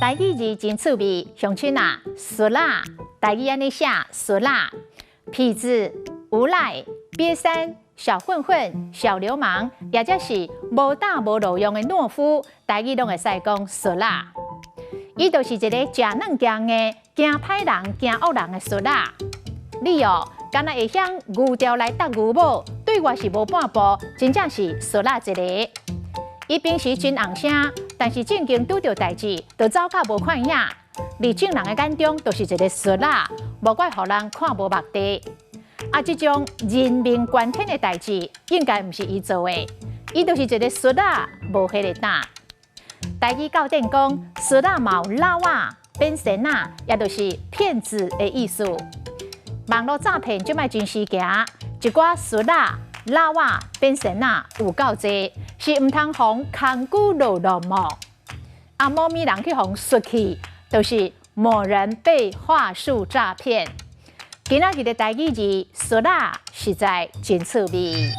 台语字真趣味，乡亲啊，俗啦，台语安尼写俗啦，痞子、无赖、瘪三、小混混、小流氓，也则是无打无路用的懦夫，台语拢会使讲俗啦。伊就是一个食软惊的、惊歹人、惊恶人的俗啦。你哦，敢若会晓牛条来搭牛某，对我是无半步，真正是俗啦一个。伊平时真红声，但是正经拄着代志，就走甲无看影。伫正人的眼中，就是一个俗啦，无怪互人看无目地。啊，这种人命关天的代志，应该毋是伊做的，伊就是一个俗啦，无迄个胆。台语教典讲，俗啦嘛有老啊、变神啊，也就是骗子的意思。网络诈骗即卖真时行，一寡俗啦、老啊、变神啊有够济，是毋通互空久落落幕。啊，某咪人去互说去，就是某人被话术诈骗。今仔日的台语字俗啦，实在真趣味。